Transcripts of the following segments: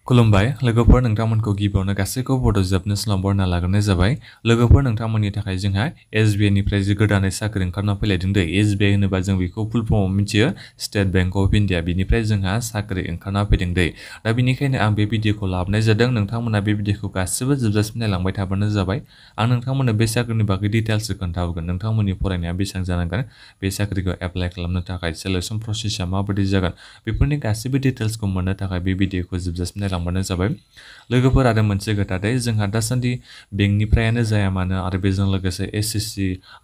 खुलुमबाय लोगोफोर नोंथांमोनखौ गिबियावनो गासैखौबो बड' जोबनो स्लाव बरना लाग्रोनाय जाबाय लोगोफोर नोंथांमोननि थाखाय जोंहा SBI निफ्राय जे गोदानै साख्रि ओंखारना फैलायदों दे SBI होनोबा जों बेखौ फुल फर्मआव मिथियो स्टेट बैंक अफ इन्डिया बिनिफ्राय जोंहा साख्रि ओंखारना फैदों दे दा बिनिखायनो आं बे भिडिअखौ लाबोनाय जादों नोंथांमोना बे भिडिअखौ गासिबो जोबजासिम नायलांबाय थाबानो जाबाय आं नोंथांमोननो बे साख्रिनि बागै डिटेल्स खोन्थाहरगोन नोंथांमोननि फरायनाया बेसेबां जानांगोन बे साख्रिखौ एप्लाइ खालामनो थाखाय सेलेक्शन प्रसेसआ माबायदि जागोन बेफोरनि गासिबो डिटेल्सखौ मोननो थाखाय बे भिडिअखौ जोबजासिम नायलांबानो जाबाय लोगोफोर आरो मोनसे खोथा दे जोंहा दासान्दि बेंकनिफ्रायानो जाया मानो आरो बेजों लोगोसे SSC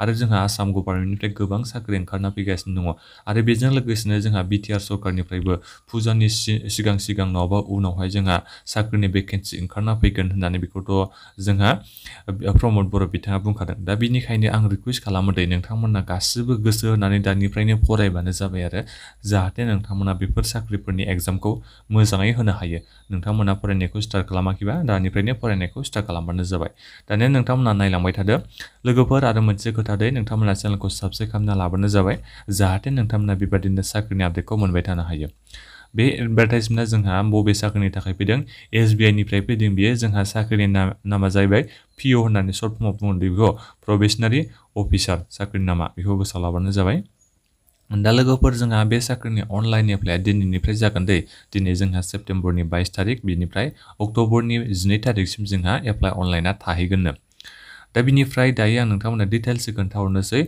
आरो जोंहा आसाम गभर्नमेन्टनिफ्राय गोबां साख्रि ओंखारना फैगासिनो दङ आरो बेजों लोगोसेनो जोंहा बिटिआर सरकारनिफ्रायबो फुजानि सिगां सिगां नङाबा उनावहाय जोंहा साख्रिनि भेकेन्सि ओंखारना फैगोन होननानै बेखौथ' जोंहा प्रमद बर' बिथाङा बुंखादों दा बिनिखायनो आं रिक्वेस्ट खालामो दे नोंथांमोना गासिबो गोसो होनानै दानिफ्रायनो फरायबानो जाबाय आरो जाहाथे नोंथांमोना बेफोर साख्रिफोरनि एग्जामखौ मोजाङै होनो हायो नोंथांमोना फरायनायखौ स्टार्ट खालामाखैबा दानिफ्रायनो फरायनायखौ स्टार्ट खालामबानो जाबाय दानिया नोंथांमोना नायलांबाय थादो लोगोफोर आरो मोनसे खोथा दे नोंथांमोना चेनेलखौ साबस्क्राइब खालामना लाबानो जाबाय जाहाथे नोंथांमोना बेबादिनो साख्रिनि आपडेटखौ मोनबाय थानो हायो बे एडभार्टाइजमेन्टआ जोंहा बबे साख्रिनि थाखाय फैदों SBI निफ्राय फैदों बियो जोंहा साख्रिनि नामा जाहैबाय PO होननानै सर्ट फर्मआव बुङो बेखौ प्रबेशनारि अफिसार साख्रिनि नामा बेखौ गोसोआव लाबानो जाबाय दा लोगोफोर जोंहा बे साख्रिनि अनलाइन एप्लाइआ दिनैनिफ्राय जागोन दे दिनै जोंहा सेप्तेम्बरनि 22 तारिख बिनिफ्राय अक्ट'बरनि 12 तारिखसिम जोंहा एप्लाइ अनलाइना थाहैगोननो दा बिनिफ्राय दायो आं नोंथांमोननो डिटेल्स खोन्थाहरनोसै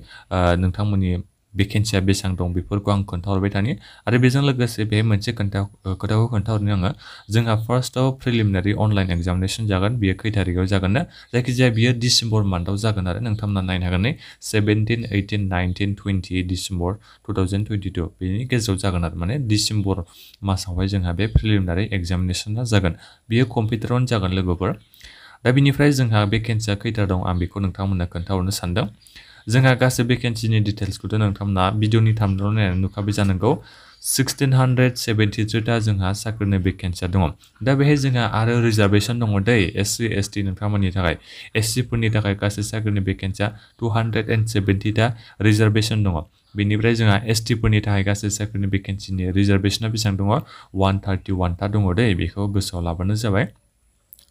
नोंथांमोननि भेकेन्सिया बेसेबां दं बेफोरखौ आं खोन्थाहरबाय थानि आरो बेजों लोगोसे बे मोनसे खोथाखौ खोन्थाहरनो आङो जोंहा फार्स्टआव प्रिलिमिनारि अनलाइन एग्जामिनेसन जागोन बियो खै तारिखआव जागोन ना जायखिजाया बियो डिसेम्बर मान्थआव जागोन आरो नोंथांमोना नायनो हागोन नै 17, 18, 19, 20 डिसेम्बर 2022 बेनि गेजेराव जागोन आरो माने डिसेम्बर मासावहाय जोंहा बे प्रिलिमिनारि एग्जामिनेसना जागोन बियो कम्पिउटारावनो जागोन लोगोफोर दा बिनिफ्राय जोंहा भेकेन्सिया खैथा दं आं बेखौ नोंथांमोननो खोन्थाहरनो सानदों जोंहा गासै भेकेन्सिनि डिटेल्सखौथ' नोंथांमोना भिडिअनि थामनायाव नायनानै नुखाबाय जानांगौ 1673टा जोंहा साख्रिनि भेकेन्सिया दङ दा बेहाय जोंहा आरो रिजार्भेसन दङ दै SC ST नोंथांमोननि थाखाय SC फोरनि थाखाय गासै साख्रिनि भेकेन्सिया 270टा रिजार्भेसन दङ बेनिफ्राय जोंहा ST फोरनि थाखाय गासै साख्रिनि भेकेन्सिनि रिजार्भेसना बेसेबां दङ 131टा दङ दै बेखौ गोसोआव लाबानो जाबाय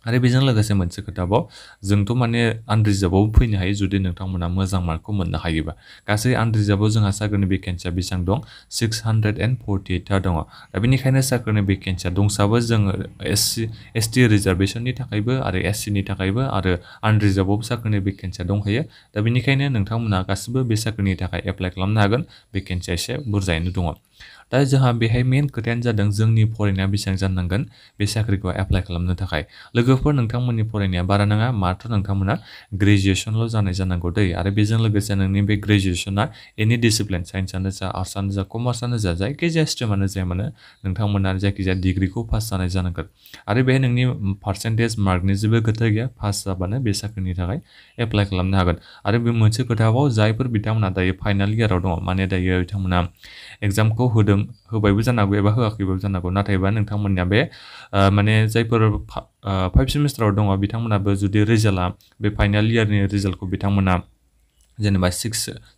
आरो बेजों लोगोसे मोनसे खोथाबाव जोंथ' माने आनरिजार्भआव फैनो हायो जुदि नोंथांमोना मोजां मार्कखौ मोननो हायोबा गासै आनरिजार्भआव जोंहा साख्रिनि भेकेन्सिया बेसेबां दं 648टा दङ दा बेनिखायनो साख्रिनि भेकेन्सिया दंसाबो जोङो SC ST रिजार्भेसननि थाखायबो आरो SC नि थाखायबो आरो आनरिजार्भआव साख्रिनि भेकेन्सिया दंखायो दा बेनिखायनो नोंथांमोना गासिबो बे साख्रिनि थाखाय एप्लाइ खालामनो हागोन भेकेन्सिया एसे बुरजायैनो दङ दा जोंहा बेहाय मेन खोथायानो जादों जोंनि फरायनाया बेसेबां जानांगोन बे साख्रिखौ एप्लाइ खालामनो थाखाय लोगोफोर नोंथांमोननि फरायनाया बारा नङा मात्र नोंथांमोना ग्रेजुवेसनल' जानाय जानांगौ दै आरो बेजों लोगोसे नोंनि बे ग्रेजुवेसना एनि डिसिप्लिन साइन्सआनो जा आर्ट्सआनो जा कमार्सआनो जा जायखिजाया स्ट्रिमानो जाया मानो नोंथांमोना जायखिजाया डिग्रिखौ पास जानाय जानांगोन आरो बेहाय नोंनि पार्सेन्टेज मार्कनि जेबो खोथा गैया पास जाबानो बे साख्रिनि थाखाय एप्लाइ खालामनो हागोन आरो बे मोनसे खोथाबाव जायफोर बिथांमोना दायो फाइनाल इयाराव दङ माने दायो बिथांमोना एग्जामखौ होबायबो जानांगौ एबा होआखैबो जानांगौ नाथायबा नोंथांमोननिया बे माने जायफोर 5 सेमिस्टाराव दङ बिथांमोनाबो जुदि रिजाल्टआ बे फाइनाल इयारनि रिजाल्टखौ बिथांमोना जेनेबा 6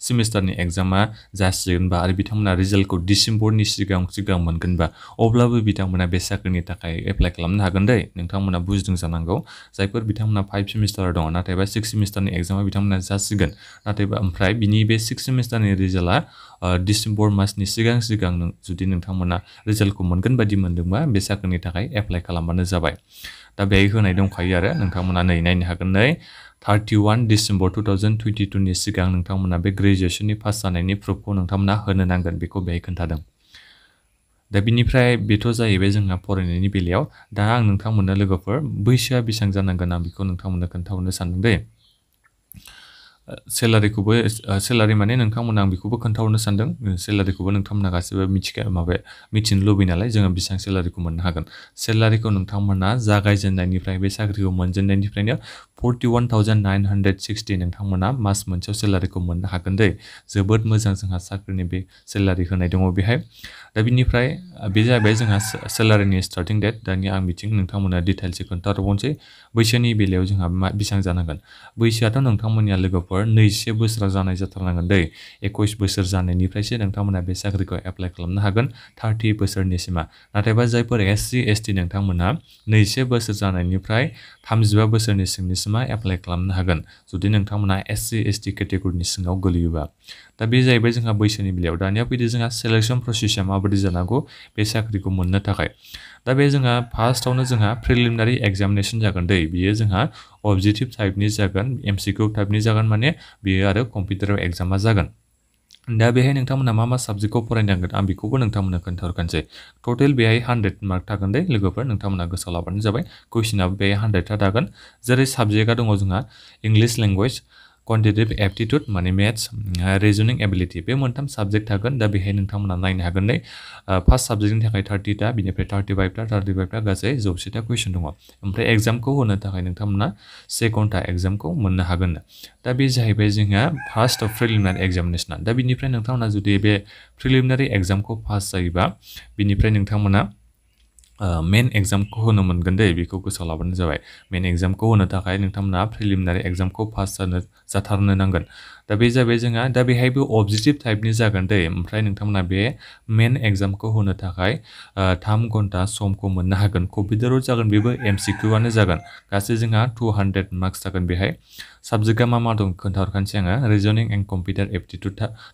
सेमिस्टारनि एग्जामा जासिगोनबा आरो बिथांमोना रिजाल्टखौ डिसेम्बरनि सिगां मोनगोनबा अब्लाबो बिथांमोना बे साख्रिनि थाखाय एप्लाइ खालामनो हागोन दै नोंथांमोना बुजिदों जानांगौ जायफोर बिथांमोना 5 सेमिस्टाराव दङ नाथायबा 6 सेमिस्टारनि एग्जामा बिथांमोना जासिगोन नाथायबा ओमफ्राय बिनि बे 6 सेमिस्टारनि रिजाल्टआ डिसेम्बर मासनि सिगां जुदि नोंथांमोना रिजाल्टखौ मोनगोन बायदि मोनदोंबा बे साख्रिनि थाखाय एप्लाइ खालामबानो जाबाय दा बेहाय होनाय दंखायो आरो नोंथांमोना नै नायनो हागोन नै 31 डिसेम्बर 2022 नि सिगां नोंथांमोना बे ग्रेजुवेसननि पास जानायनि प्रुफखौ नोंथांमोना होनो नांगोन बेखौ बेहाय खोन्थादों दा बिनिफ्राय बेथ' जाहैबाय जोंहा फरायनायनि बेलायाव दा आं नोंथांमोननो लोगोफोर बैसोआ बेसेबां जानांगोन आं बेखौ नोंथांमोननो खोन्थाहरनो सानदों दे सेलारि माने नोंथांमोना आं बेखौबो खोन्थाहरनो सानदों सेलारिखौबो नोंथांमोना गासिबो मिथिनो लुबैयो नालाय जोङो बेसेबां सेलारिखौ मोननो हागोन सेलारिखौ नोंथांमोना जागायजेननायनिफ्राय बे साख्रिखौ मोनजेननायनिफ्रायनो 41,960 नोंथांमोना मास मोनसेयाव सेलारिखौ मोननो हागोन दै जोबोद मोजां जोंहा साख्रिनि बे सेलारि होनाय दङ बेहाय दा बिनिफ्राय बे जाबाय जोंहा सेलारिनि स्टार्टिं डेट दानिया आं बिथिं नोंथांमोना डिटेल्सै खोन्थाहरबावनोसै बैसोनि बेलायाव जोंहा बेसेबां जानांगोन बैसोआथ' नोंथांमोननिया लोगोफोर लोगोफोर 21 बोसोर जानाय जाथारनांगोन दै 21 बोसोर जानायनिफ्रायसो नोंथांमोना बे साख्रिखौ एप्लाइ खालामनो हागोन 30 बोसोरनिसिमा नाथायबा जायफोर SC ST नोंथांमोना 21 बोसोर जानायनिफ्राय 35 बोसोरनि सिंनिसिमा एप्लाइ खालामनो हागोन जुदि नोंथांमोना SC ST केटेगरिनि सिङाव गोलैयोबा दा बे जाहैबाय जोंहा बैसोनि बेलायाव दानिया फैदो जोंहा सिलेक्शन प्रसेसआ माबायदि जानांगौ बे साख्रिखौ मोननो थाखाय दा बे जोंहा फार्स्टआवनो जोंहा प्रिलिमिनारि एग्जामिनेशन जागोन दै बियो जोंहा ऑब्जेक्टिव टाइपनि जागोन MCQ टाइपनि जागोन माने बियो आरो कम्पिउटाराव एग्जामा जागोन दा बेहाय नोंथांमोना मा साबजेक्टखौ फरायनांगोन आं बेखौबो नोंथांमोननो खोन्थाहरखानोसै टटेल बेहाय 100 मार्क थागोन दै लोगोफोर नोंथांमोना गोसोआव लाबानो जाबाय कुइसनाबो बे 100 था थागोन जेरै साबजेक्टआ दङ जोंहा इंलिश लैंग्वेज क्वान्टिटेटिव एप्टिट्युड माने मेथ्स रिजनिंग एबिलिटी बे मोनथाम साबजेक्ट थागोन दा बेहाय नोंथांमोना नायनो हागोन नै फार्स्ट साबजेक्टनि थाखाय 30 ता बिनिफ्राय 35 ता गासै 100 ता कुइसन दङ ओमफ्राय एग्जामखौ होनो थाखाय नोंथांमोना सेकेन्ड एग्जामखौ मोननो हागोन दा बे जाहैबाय जोंहा फार्स्ट प्रिलिमिनारि एग्जामिनेशन दा बिनिफ्राय नोंथांमोना जुदि बे प्रिलिमिनारि एग्जामखौ पास जायोबा बिनिफ्राय नोंथांमोना मेन एग्जामखौ होनो मोनगोन दै बेखौ गोसोआव लाबानो जाबाय मेन एग्जामखौ होनो थाखाय नोंथांमोना प्रिलिमिनारि एग्जामखौ पास जाथारनो नांगोन दा बे जाबाय जोंहा दा बेहायबो ऑब्जेक्टिव टाइपनि जागोन दै ओमफ्राय नोंथांमोना बे मेन एग्जामखौ होनो थाखाय 3 घन्टा समखौ मोननो हागोन कम्पिउटाराव जागोन बेबो MCQ आनो जागोन गासै जोंहा 200 मार्क्स जागोन बेहाय साबजेक्टआ मा दं खोन्थाहरखानोसै आङो रिजनिंग एन्ड कम्पिउटार एप्टिट्युड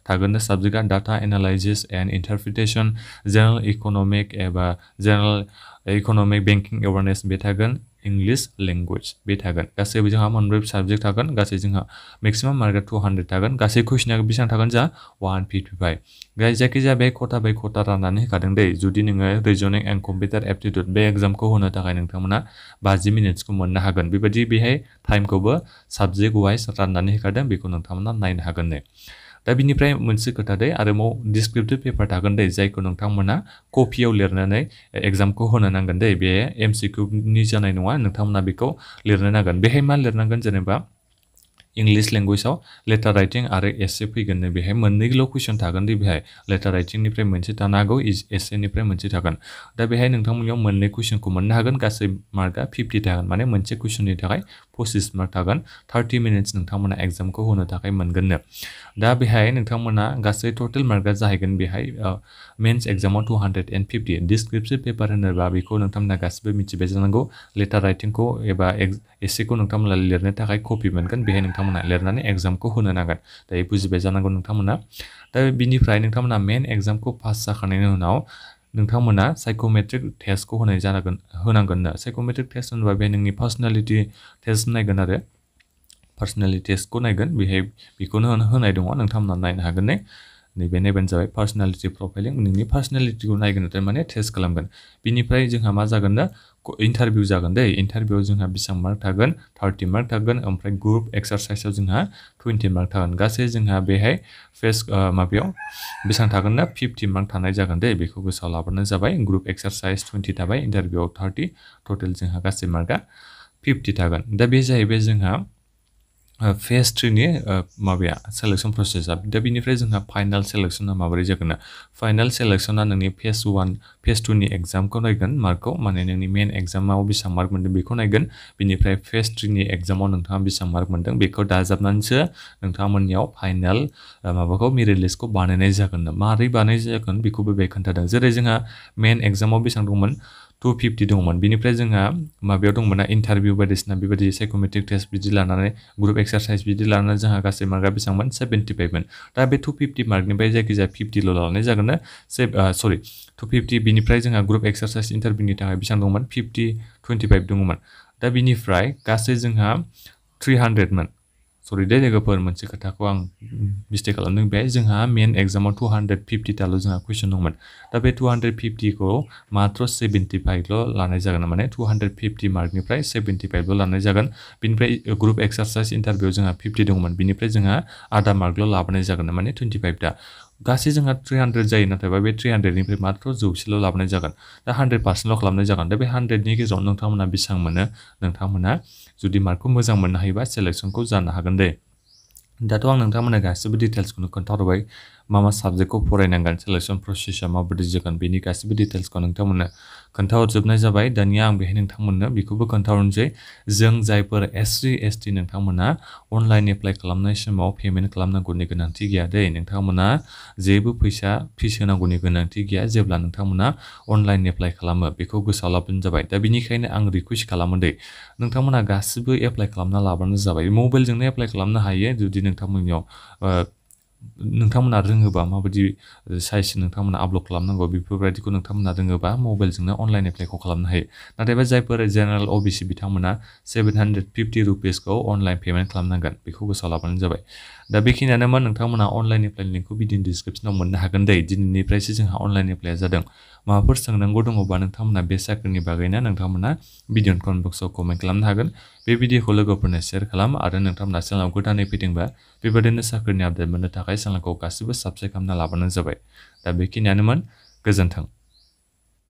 थागोन साबजेक्टआ data analysis and interpretation general economic एबा जनरल इकोनॉमिक बेंकिं एवारनेस बे थागोन इंलिश लैंग्वेज बे थागोन गासैबो जोंहा मोनब्रै साबजेक्ट थागोन गासै जोंहा मैक्सिमाम मार्कआ 200 थागोन गासै कुइसना बेसेबां थागोन जा 155 जायखिजाया बे खथा बाय खथा राननानै होखादों दै जुदि नोङो रिजनिंग एन्ड कम्पिउटार एप्टिट्युड बे एग्जामखौ होनो थाखाय नोंथांमोना 50 मिनिट्सखौ मोननो हागोन बेबायदि बेहाय टाइमखौबो साबजेक्ट वाइज राननानै होखादों बेखौ नोंथांमोना नायनो हागोन दा बिनिफ्राय मोनसे खोथा दै आरोबाव डिस्क्रिप्टिभ पेपार थागोन दै जायखौ नोंथांमोना कपियाव लिरनानै एग्जामखौ होनो नांगोन दै बे MCQ नि जानाय नङा नोंथांमोना बेखौ लिरनो नांगोन बेहाय मा लिरनांगोन जेनेबा इंलिश लैंग्वेजआव लेटार राइटिं आरो एसे फैगोन बेहाय मोननैल' कुइसन थागोन दै बेहाय लेटार राइटिंनिफ्राय मोनसे थानो हागौ एसेनिफ्राय मोनसे थागोन दा बेहाय नोंथांमोननियाव मोननै कुइसनखौ मोननो हागोन गासै मार्कआ 50 थागोन माने मोनसे कुइसननि थाखाय 25 मार्क थागोन 30 मिनिट्स नोंथांमोना एग्जामखौ होनो थाखाय मोनगोननो दा बेहाय नोंथांमोना गासै टोटल मार्कआ जाहैगोन बेहाय मेन्स एग्जामाव 250 डिस्क्रिप्टिभ पेपार होनोबा बेखौ नोंथांमोना गासिबो मिथिबाय जानांगौ लेटार राइटिंखौ एबा एसेखौ नोंथांमोना लिरनो थाखाय कपि मोनगोन बेहाय नोंथांमोना लिरनानै एग्जामखौ होनो नांगोन दायो बुजिबाय जानांगौ नोंथांमोना दा बिनिफ्राय नोंथांमोना मेन एग्जामखौ पास जाखांनायनि उनाव नोंथांमोना साइकोमेट्रिक टेस्टखौ होनांगोन साइकोमेट्रिक टेस्ट होनोबा बे नोंनि पार्सनालिटि टेस्ट नायगोन आरो पार्सनालिटि टेस्टखौ नायगोन बेहाय बेखौनो होनाय दङ नोंथांमोना नायनो हागोन नैबे नायबानो जाबाय पार्सनालिटि प्रफाइलिं नोंनि पार्सनालिटिखौ नायगोन माने टेस्ट खालामगोन बिनिफ्राय जोंहा मा जागोन दा इन्टारभिउ जागोन दै इन्टारभिउआव जोंहा बेसेबां मार्क थागोन 30 मार्क थागोन ओमफ्राय ग्रुप एक्सारसाइसआव जोंहा 20 मार्क थागोन गासै जोंहा बेहाय माबायाव बेसेबां थागोन ना 50 मार्क थानाय जागोन दै बेखौ गोसोआव लाबानो जाबाय ग्रुप एक्सारसाइस 20 थाबाय इन्टारभिउआव 30 टोटल जोंहा गासै मार्कआ 50 थागोन दा बे जाहैबाय जोंहा फेज 3 नि माबाया सिलेक्शन प्रसेसआ दा बिनिफ्राय जोंहा फाइनाल सिलेक्शना माबोरै जागोन फाइनाल सिलेक्शना नोंनि फेज 1 फेज 2 नि एग्जामखौ नायगोन मार्कखौ माने नोंनि मेन एग्जामाव बेसेबां मार्क मोनदों बेखौ नायगोन बिनिफ्राय फेज 3 नि एग्जामाव नोंथाङा बेसेबां मार्क मोनदों बेखौ दाजाबनानैसो नोंथांमोननियाव फाइनाल माबाखौ मेरिट लिस्टखौ बानायनाय जागोन मारै बानायनाय जागोन बेखौबो बे खोन्थादों जेरै जोंहा मेन एग्जामाव बेसेबां दंमोन 250 दंमोन बिनिफ्राय जोंहा माबायाव दंमोन इन्टारभिउ बायदिसिना बेबायदि साइकोमेट्रिक टेस्ट बिदि लानानै ग्रुप एक्सारसाइज बिदि लानानै जोंहा गासै मार्कआ बेसेबांमोन 75 मोन दा बे 250 मार्कनिफ्राय जायखिजाया 50 ल' लानाय जागोन 250 बिनिफ्राय जोंहा ग्रुप एक्सारसाइज इन्टारभिउनि थाखाय बेसेबां दंमोन 25 दंमोन दा बिनिफ्राय गासै जोंहा 300 मोन सरि दे लोगोफोर मोनसे खोथाखौ आं मिस्टेक खालामदों बेहाय जोंहा मेन एग्जामाव 250 ताल' जोंहा कुइसन दंमोन दा बे 250 खौ मात्र 75 ल' लानाय जागोन माने 250 मार्कनिफ्राय 75 ल' लानाय जागोन बिनिफ्राय ग्रुप एक्सारसाइज इन्टारभिउ जोंहा 50 दंमोन बिनिफ्राय जोंहा आधा मार्कल' लाबोनाय जागोन माने 25 ता गासै जोंहा 300 जायो नाथायबा बे 300 निफ्राय मात्र 100 ल' लाबोनाय जागोन दा 100% ल' खालामनाय जागोन दा बे 100 नि गेजेराव नोंथांमोना बेसेबां मोनो नोंथांमोना जुदि मार्कखौ मोजां मोननो हायोबा सिलेक्शनखौ जानो हागोन दे दाथ' आं नोंथांमोननो गासिबो डिटेल्सखौनो खोन्थाहरबाय मा साबजेक्टखौ फरायनांगोन सिलेक्शन प्रसेसआ माबायदि जागोन बेनि गासिबो डिटेल्सखौ नोंथांमोननो खोन्थाहरजोबनाय जाबाय दानिया आं बेहाय नोंथांमोननो बेखौबो खोन्थाहरनोसै जों जायफोर एससि एसटि नोंथांमोना अनलाइन एप्लाइ खालामनाय समाव पेमेन्ट खालामनांगौनि गोनांथि गैया दै नोंथांमोना जेबो फिस होनांगौनि गोनांथि गैया जेब्ला नोंथांमोना अनलाइन एप्लाइ खालामो बेखौ गोसोआव लाब्लानो जाबाय दा बेनिखायनो आं रिकुवेस्ट खालामो दे नोंथांमोना गासिबो एप्लाइ खालामना लाबानो जाबाय मबाइलजोंनो एप्लाइ खालामनो हायो जुदि नोंथांमोननियाव नोंथांमोना रोङोबा माबायदि साइज नोंथांमोना आपल'ड खालामनांगौ बेफोरबायदिखौ नोंथांमोना रोङोबा मबाइलजोंनो अनलाइन एप्लाइखौ खालामनो हायो नाथायबा जायफोर जेनेरेल अबिसि बिथांमोना 750 रुपिसखौ अनलाइन पेमेन्ट खालामनांगोन बेखौ गोसोआव लाबानो जाबाय दा बेखिनियानोमोन नोंथांमोना अनलाइन एप्लाइ लिंकखौ भिडिअनि डिसक्रिपसनाव मोननो हागोन दै दिनैनिफ्रायसो जोंहा अनलाइन एप्लाइआ जादों माबाफोर सोंनांगौ दङबा नोंथांमोना बे साख्रिनि बागैनो नोंथांमोना भिडिअनि कमेन्ट बक्सआव कमेन्ट खालामनो हागोन बे भिडिअखौ लोगोफोरनो शेयार खालाम आरो नोंथांमोना चेनेलाव गोदानै फैदोंबा बेबायदिनो साख्रिनि आपडेट मोननो थाखाय चेनेलखौ गासिबो साबस्क्राइब खालामना लाबानो जाबाय दा बेखिनियानोमोन गोजोन्थों